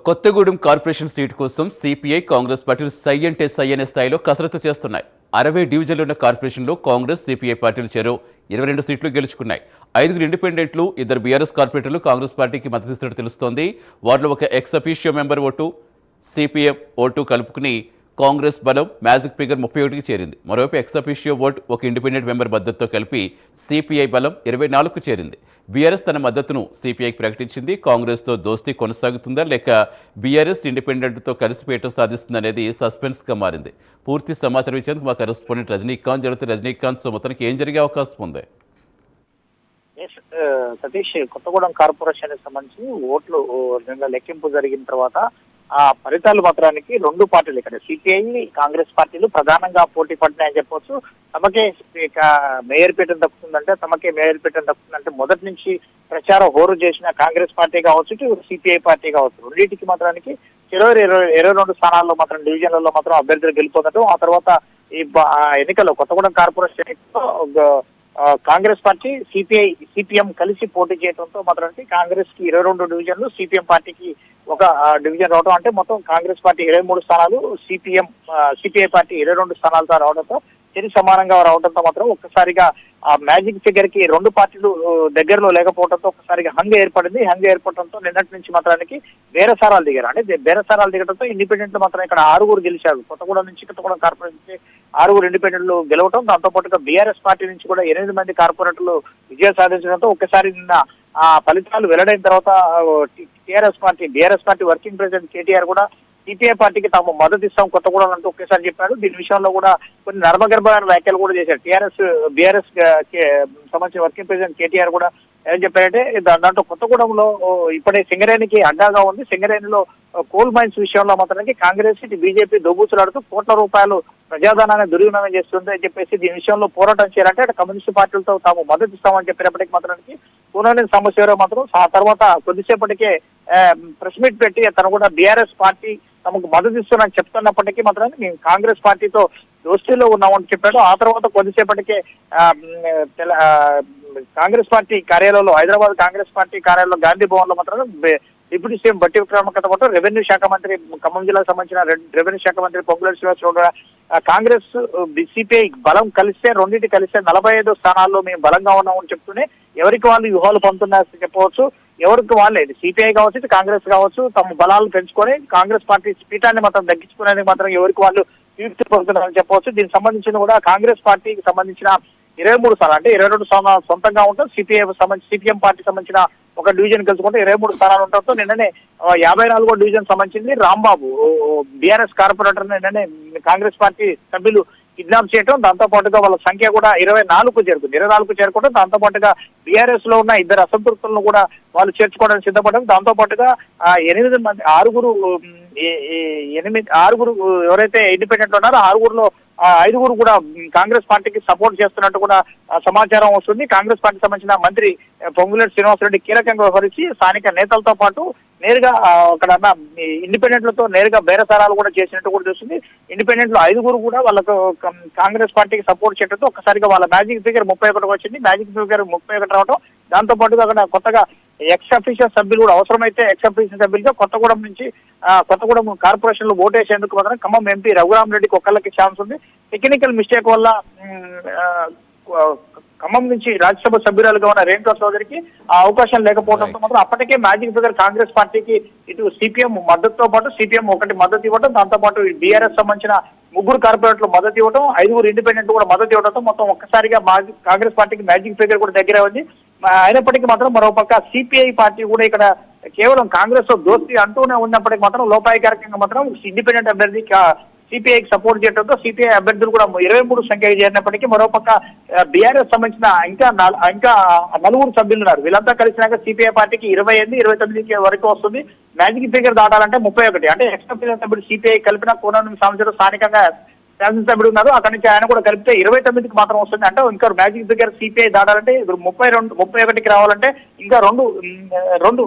Kothagudem corporation seat కోసం CPI Congress పార్టీలు సై అంటే సై అనే స్థాయిలో కసరత్తు చేస్తున్నాయి. 60 డివిజన్లు ఉన్న కార్పొరేషన్లో కాంగ్రెస్ సిపిఐ పార్టీలు చెరో 22 సీట్లు గెలుచుకున్నాయి. 5 ఇండిపెండెంట్లు, 2 బీఆర్ఎస్ కార్పొరేటర్లు కాంగ్రెస్ పార్టీకి మద్దతిస్తున్నట్టు తెలుస్తోంది. వారిలో ఒక ex officio member vote, CPM vote కలుపుకుని కాంగ్రెస్ బలం మ్యాజిక్ ఫిగర్ 31కి చేరింది. మరోవైపు ఎక్స్ అఫీషియో ఓటు ఒక ఇండిపెండెంట్ మెంబర్ మద్దతుతో కలిపి సిపిఐ బలం 24కు చేరింది. బీఆర్ఎస్ తన మద్దతును సిపిఐకి ప్రకటించింది. కాంగ్రెస్తో దోస్తీ కొనసాగుతుందా లేక బీఆర్ఎస్ ఇండిపెండెంట్తో కలిసిపోయటం సాధిస్తుందనేది సస్పెన్స్గా మారింది. పూర్తి సమాచారం ఇచ్చేందుకు మా కరెస్పాండెంట్ రజనీకాంత్ జరుగుతుంది. రజనీకాంత్, సో మొత్తానికి ఏం జరిగే అవకాశం ఉంది? సతీష్, కొత్తగూడెం కార్పొరేషన్ సంబంధించి ఓట్లు నిన్న లెక్కింపు జరిగిన తర్వాత ఆ ఫలితాలు మాత్రానికి రెండు పార్టీలు ఇక్కడ సిపిఐ కాంగ్రెస్ పార్టీలు ప్రధానంగా పోటీ పడినాయని చెప్పొచ్చు. తమకే మేయర్ పీఠం దక్కుతుందంటే మొదటి నుంచి ప్రచారం హోరు చేసిన కాంగ్రెస్ పార్టీ కావచ్చు, సిపిఐ పార్టీ కావచ్చు, రెండింటికి మాత్రానికి 22 స్థానాల్లో మాత్రం డివిజన్లలో మాత్రం అభ్యర్థులు గెలుపొందడం. ఆ తర్వాత ఈ ఎన్నికల్లో Kothagudem corporation Congress party CPM కలిసి పోటీ చేయడంతో మాత్రానికి కాంగ్రెస్ కి 22 డివిజన్లు, సిపిఎం పార్టీకి ఒక డివిజన్ రావడం, అంటే మొత్తం కాంగ్రెస్ పార్టీ 23 స్థానాలు, సిపిఐ పార్టీ 22 స్థానాలతో రావడంతో సరి సమానంగా రావడంతో మాత్రం ఒక్కసారిగా ఆ మ్యాజిక్ ఫిగర్ కి రెండు పార్టీలు దగ్గరలో లేకపోవడంతో ఒక్కసారిగా హంగ్ ఏర్పడింది. హంగ్ ఏర్పడటంతో నిన్నటి నుంచి మాత్రానికి బేరసారాలు దిగారు. అంటే బేరసారాలు దిగడంతో ఇండిపెండెంట్లు మాత్రం ఇక్కడ 6 గెలిచారు. కొత్తగూడెం కార్పొరేషన్ నుంచి 6 ఇండిపెండెంట్లు గెలవడం, దాంతో పాటుగా బీఆర్ఎస్ పార్టీ నుంచి కూడా 8 మంది కార్పొరేటర్లు విజయం సాధించడంతో ఒక్కసారి నిన్న ఆ ఫలితాలు వెల్లడైన తర్వాత BRS party working president KTR కూడా సిపిఐ పార్టీకి తాము మద్దతు ఇస్తాం కొత్తగూడెం అంటూ ఒకేసారి చెప్పారు. దీని విషయంలో కూడా కొన్ని నర్మగర్భమైన వ్యాఖ్యలు కూడా చేశారు. బీఆర్ఎస్ సంబంధించిన వర్కింగ్ ప్రెసిడెంట్ కేటీఆర్ కూడా ఏం చెప్పారంటే, దాంట్లో కొత్తగూడెంలో ఇప్పుడే సింగరేణికి అడ్డాగా ఉంది. సింగరేణిలో కోల్ మైన్స్ విషయంలో మాత్రానికి కాంగ్రెస్ బీజేపీ దొబ్బుచులాడుతూ కోట్ల రూపాయలు ప్రజాధనాన్ని దుర్వినియోగం చేస్తుంది అని చెప్పేసి దీని విషయంలో పోరాటం చేయాలంటే అటు కమ్యూనిస్ట్ పార్టీలతో తాము మద్దతు ఇస్తామని చెప్పినప్పటికీ మాత్రానికి కూనని సమస్య మాత్రం ఆ తర్వాత కొద్దిసేపటికే ప్రెస్ మీట్ పెట్టి తను కూడా బీఆర్ఎస్ పార్టీ తమకు మద్దతు ఇస్తున్నారని చెప్తున్నప్పటికీ మాత్రం మేము కాంగ్రెస్ పార్టీతో దోస్తీలో ఉన్నామని చెప్పాడు. ఆ తర్వాత కొద్దిసేపటికే కాంగ్రెస్ పార్టీ కార్యాలయంలో, హైదరాబాద్ కాంగ్రెస్ పార్టీ కార్యాలయంలో గాంధీ భవన్ లో మాత్రం డిప్యూటీ సీఎం బట్టి విక్రమార్కతో పాటు రెవెన్యూ శాఖ మంత్రి, ఖమ్మం జిల్లాకు సంబంధించిన రెవెన్యూ శాఖ మంత్రి పొంగులేటి శ్రీనివాసరావు కాంగ్రెస్ సిపిఐ బలం కలిస్తే, రెండింటి కలిస్తే 45 స్థానాల్లో మేము బలంగా ఉన్నామని చెప్తూనే ఎవరికి వాళ్ళు వ్యూహాలు పంపుతున్నారని చెప్పవచ్చు. ఎవరికి వాళ్ళే సిపిఐ కావచ్చు, కాంగ్రెస్ కావచ్చు, తమ బలాలు పెంచుకొని కాంగ్రెస్ పార్టీ పీఠాన్ని మాత్రం తగ్గించుకునేందుకు మాత్రం ఎవరికి వాళ్ళు తీర్చి పొందుతున్నారని చెప్పవచ్చు. దీనికి సంబంధించిన కూడా కాంగ్రెస్ పార్టీకి సంబంధించిన 23 స్థానాలు, అంటే 22 స్థానాలు సొంతంగా ఉంటాం. సిపిఎం పార్టీ సంబంధించిన ఒక డివిజన్ గెలుచుకుంటే 23 స్థానాలు ఉండటంతో నిన్ననే 54వ డివిజన్ సంబంధించింది రాంబాబు బీఆర్ఎస్ కార్పొరేటర్ నిన్ననే కాంగ్రెస్ పార్టీ సభ్యులు కిడ్నాప్ చేయడం, దాంతో పాటుగా వాళ్ళ సంఖ్య కూడా 24కు చేరుకోవడం, దాంతో పాటుగా బీఆర్ఎస్ లో ఉన్న 2 అసంతృప్తులను కూడా వాళ్ళు చేర్చుకోవడానికి సిద్ధపడడం, దాంతో పాటుగా 8 మంది 6 ఎవరైతే ఇండిపెండెంట్ ఉన్నారో 6లో 5 కూడా కాంగ్రెస్ పార్టీకి సపోర్ట్ చేస్తున్నట్టు కూడా సమాచారం వస్తుంది. కాంగ్రెస్ పార్టీకి సంబంధించిన మంత్రి పొంగులేటి శ్రీనివాసరెడ్డి కీలకంగా వ్యవహరించి స్థానిక నేతలతో పాటు నేరుగా అక్కడ ఇండిపెండెంట్లతో నేరుగా బేరసారాలు కూడా చేసినట్టు కూడా చూస్తుంది. ఇండిపెండెంట్లు 5 కూడా వాళ్ళకు కాంగ్రెస్ పార్టీకి సపోర్ట్ చేయడంతో ఒక్కసారిగా వాళ్ళ మ్యాజిక్ ఫిగర్ 31 వచ్చింది. మ్యాజిక్ ఫిగర్ 31 రావడం, దాంతో పాటుగా అక్కడ కొత్తగా ఎక్స్ అఫీషియల్ సభ్యులు కూడా అవసరమైతే ఎక్స్ అఫీషియల్ సభ్యులుగా కొత్తగూడెం కార్పొరేషన్ లో ఓటేసేందుకు మాత్రం ఖమ్మం ఎంపీ రఘురామరెడ్డికి ఒక్కళ్ళకి ఛాన్స్ ఉంది. టెక్నికల్ మిస్టేక్ వల్ల ఖమ్మం నుంచి రాజ్యసభ సభ్యురాలుగా ఉన్న రేణుకా చౌదరికి ఆ అవకాశం లేకపోవడంతో మాత్రం అప్పటికే మ్యాజిక్ ఫిగర్ కాంగ్రెస్ పార్టీకి ఇటు సిపిఎం మద్దతుతో పాటు సిపిఎం ఒకటి మద్దతు ఇవ్వడం, దాంతో పాటు బీఆర్ఎస్ సంబంధించిన 3 కార్పొరేటర్లు మద్దతు ఇవ్వడం, 5 ఇండిపెండెంట్ కూడా మద్దతు ఇవ్వడంతో మొత్తం ఒక్కసారిగా కాంగ్రెస్ పార్టీకి మ్యాజిక్ ఫిగర్ కూడా దగ్గరే ఉంది. అయినప్పటికీ మాత్రం మరోపక్క సిపిఐ పార్టీ కూడా ఇక్కడ కేవలం కాంగ్రెస్ తో దోస్తీ అంటూనే ఉన్నప్పటికీ మాత్రం లోపాయకారకంగా మాత్రం ఇండిపెండెంట్ అభ్యర్థి సిపిఐకి సపోర్ట్ చేయడంతో సిపిఐ అభ్యర్థులు కూడా 23 సంఖ్య చేరినప్పటికీ మరోపక్క బీఆర్ఎస్ సంబంధించిన ఇంకా 4 సభ్యులు ఉన్నారు. వీళ్ళంతా కలిసినాక సిపిఐ పార్టీకి 28, 29 వరకు వస్తుంది. మ్యాజిక్ ఫిగర్ దాటాలంటే 31, అంటే ఎక్స్ సభ్యుడు సిపిఐ కలిపిన కోనం సంవత్సరం స్థానికంగా శాసనసభ్యుడు ఉన్నారు. అక్కడి నుంచి ఆయన కూడా కలిపితే 29కి మాత్రం వస్తుంది. అంటే ఇంకా మ్యాజిక్ ఫిగర్ సిపిఐ దాటాలంటే 31కి రావాలంటే ఇంకా రెండు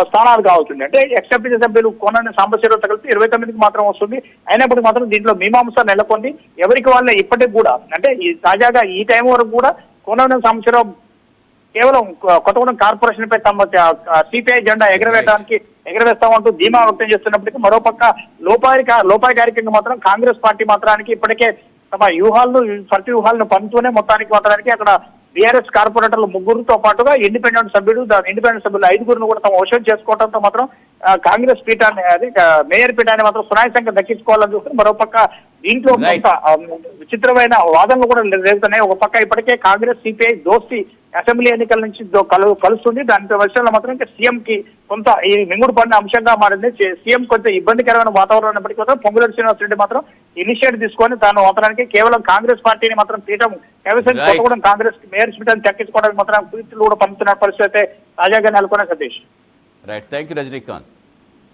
స్థానాలు కావచ్చుంది. అంటే ఎక్స్ఎంపీ సభ్యులు కోనని సాంబశివరావు కలిపి 29కి మాత్రం వస్తుంది. అయినప్పటికీ మాత్రం దీంట్లో మీమాంస నెలకొంది. ఎవరికి వాళ్ళే ఇప్పటికి కూడా, అంటే తాజాగా ఈ టైం వరకు కూడా కోనని సాంబశివరావు కేవలం కొత్తగూడెం కార్పొరేషన్ పై తమ సిపిఐ జెండా ఎగరవేస్తామంటూ ధీమా వ్యక్తం చేస్తున్నప్పటికీ మరోపక్క లోపాయకారికంగా మాత్రం కాంగ్రెస్ పార్టీ మాత్రానికి ఇప్పటికే తమ ప్రతి వ్యూహాలను పంచుతూనే మొత్తానికి అక్కడ బీఆర్ఎస్ కార్పొరేటర్లు 3తో పాటుగా ఇండిపెండెంట్ సభ్యులు 5గురిని కూడా తమ వశం చేసుకోవడంతో మాత్రం కాంగ్రెస్ పీఠాన్ని మేయర్ పీఠాన్ని మాత్రం సునాయాసంగా దక్కించుకోవాలని చూస్తుంది. మరోపక్క దీంట్లో కొంత విచిత్రమైన వాదనలు కూడా రేగుతున్నాయి. ఒక పక్క ఇప్పటికే కాంగ్రెస్ సిపిఐ దోస్తి అసెంబ్లీ ఎన్నికల నుంచి కలుస్తుంది. దాని విషయంలో మాత్రం ఇంకా సీఎం కి కొంత ఈ మింగుడు పడిన అంశంగా మారింది. సీఎం కొంచెం ఇబ్బందికరమైన వాతావరణం ఉన్నప్పటికీ మాత్రం పొంగులేటి శ్రీనివాసరెడ్డి మాత్రం ఇనిషియేటివ్ తీసుకొని తాను అవతరానికి కేవలం కాంగ్రెస్ పార్టీని మాత్రం పీఠం కొత్తగూడెం కాంగ్రెస్ మేయర్ పీఠాన్ని దక్కించుకోవడానికి మాత్రం ట్వీట్లు కూడా పంపుతున్న పరిస్థితి అయితే తాజాగా నెలకొన్న Satish. Right, thank you Rajinikanth.